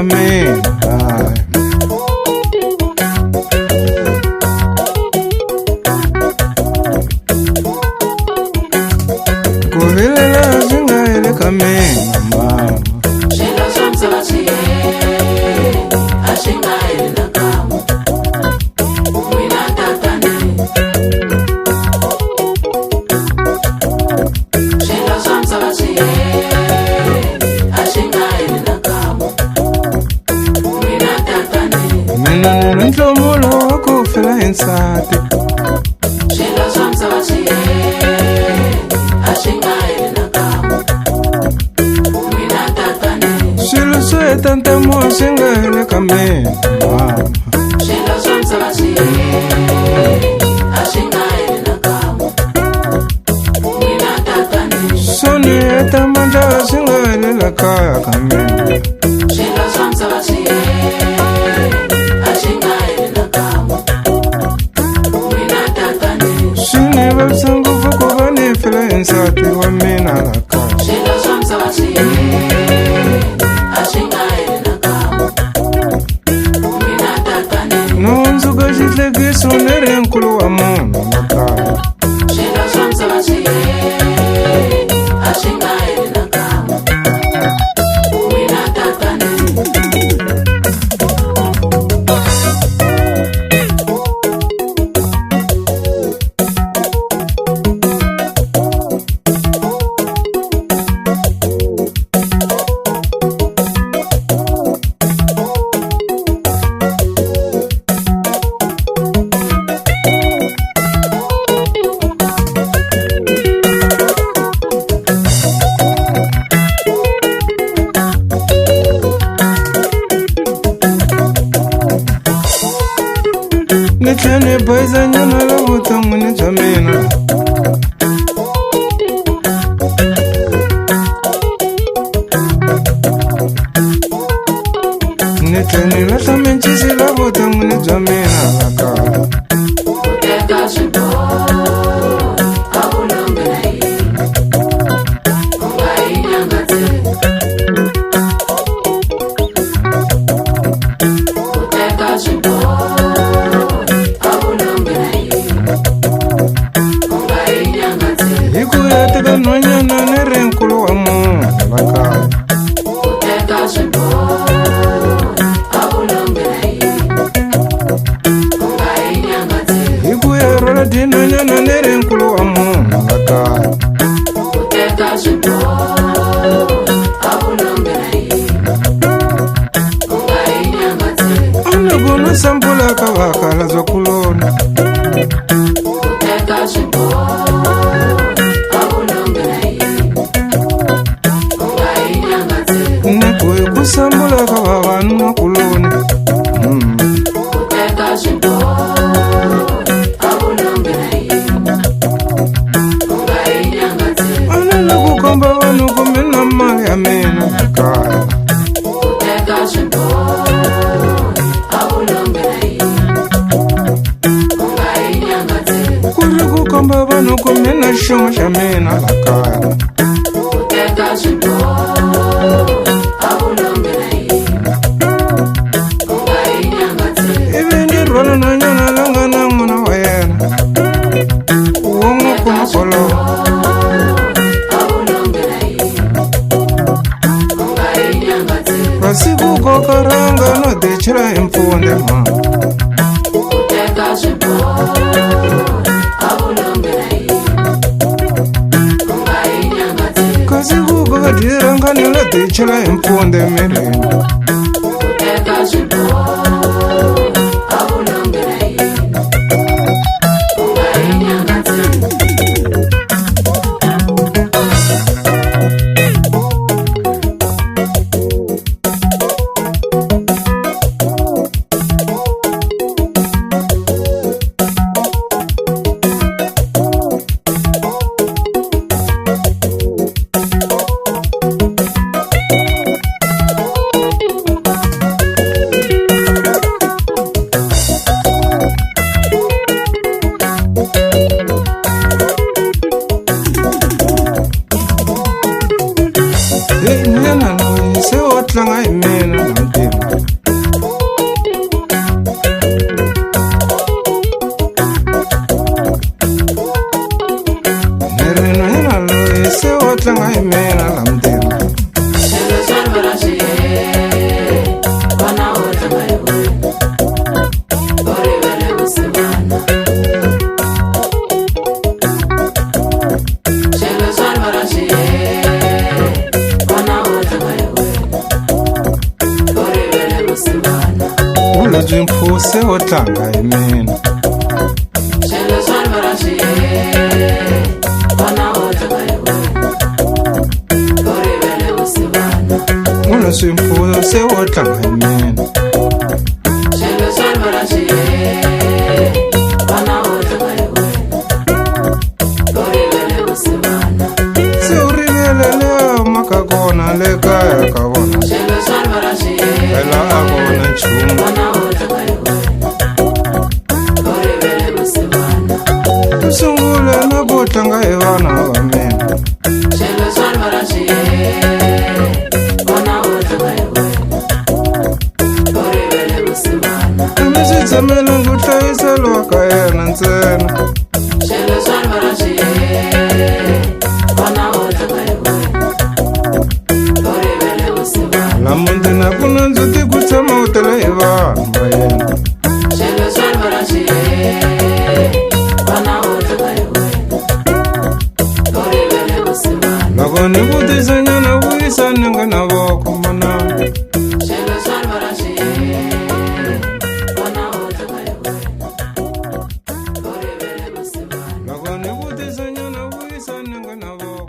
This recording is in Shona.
ka mina. Ku vilela swi nga heli ka mina mama. Swilo swa misava swi a swi nga heli nakan'we. N'wina tatani, swilo swa misava swi a swi nga heli nakan'we. N'wina tatani, Mina ni ri ntlomulo wa ku fela hi nsati. swilo swa misava swi a swi nga heli nakan'we. N'wina tatani, Swilo swo heta ntamu swi nga heli ka mina mama. swilo swa misava swi a swi nga heli nakan'we. N'wina tatani, Swo ni heta mandla swi nga helela kaya ka mina. swilo swa misava swi a swi nga heli nakan'we. N'wina tatani, Swi ni vavisa ngopfu ku va ni fela hi nsati wa mina la kaya. swilo swa misava swi a swi nga heli nakan'we. N'wina tatani, No hundzuka xihlekiso ni ri nkulu wa munhu la kaya. swilo swa misava swi a swi nga heli nakan'we. N'wina tatani, Ni tlhela ni bohisa nyana la vuton'wini bya mina. Ni tlhela ni lahla mencisi la vuton'wini bya mina la kaya. ku teka swiboho a wu lombi na yini, u nga yi nyangatseli. Ku teka swiboho a wu lombi na yini, u nga yi nyangatseli. Hi ku hetika nhwanyana ni ri nkulu wa munhu la kaya. Ku teka swiboho a wu lombi na yini, u nga yi nyangatseli. Hi ku ya rhwala dinhwanyana ni ri nkulu wa munhu la kaya. Ku teka swiboho a wu lombi na yini, u nga yi nyangatseli. A ni ku ni sampula ka vakhalabya kuloni. Ku teka swiboho a wu lombi na yini, u nga yi nyangatseli. Ni ku hi ku sambula ka vavanuna kuloni. Ku teka swiboho a wu lombi na yini, u nga yi nyangatseli. A ni la ku komba vanhu ku mi na mali ya mina la kaya. Ku teka swiboho a wu lombi na yini, u nga yi nyangatseli. Ku ri ku komba vanhu ku mi na xuma xa mina la kaya. Ku teka swiboho a wu lombi na yini, u nga yi nyangatseli. Ivi ni rhwala nhwanyana la nga na n'wana wa yena. Wo n'wi kuma kolowo. A wu lombi na yini, u nga yi nyangatseli. Kasi ku koka ranga no dichela hi mpfunde ma. Ku teka swiboho a wu lombi na yini, u nga yi nyangatseli. Kasi ku koka diranga ni la dichela hi mpfunde mirini. Ku teka swiboho a wu lombi na yini, u nga yi nyangatseli. Hey, nhwanyana loyi se wa tlanga hi mina na ntima. Holobye Mpho se wo tlanga hi mina. Swilo swa Marashi, vana vo tlanga hi wena. Ku rivele vusiwana. Holobye Mpho se wo tlanga hi mina. Swilo swa Marashi, vana vo tlanga hi wena. Ku rivele vusiwana. Se u rivelele maka kona le kaya ka vona. Swilo swa Marashi, Phela a vona nchumu. vana vo tlanga hi wena. Ku rivele vusiwana. U sungule na ku tlanga hi vana va mina. Swilo swa Marashi, vana vo tlanga hi wena. Ku rivele vusiwana. A mi swi tshamela ku hlayiseliwa ka yena ntsena. Swilo swa Marashi, vana vo tlanga hi wena. Ku rivele vusiwana. La mundina ku na ndzhuti ku tshama u tele hi vanhu va yena. Swilo swa Marashi, vana vo tlanga hi wena. Ku rivele vusiwana. Loko ni vutisa nyana vuyisa ni nga na voko manana. Swilo swa Marashi, vana vo tlanga hi wena. Ku rivele vusiwana. Loko ni vutisa nyana vuyisa ni nga na voko.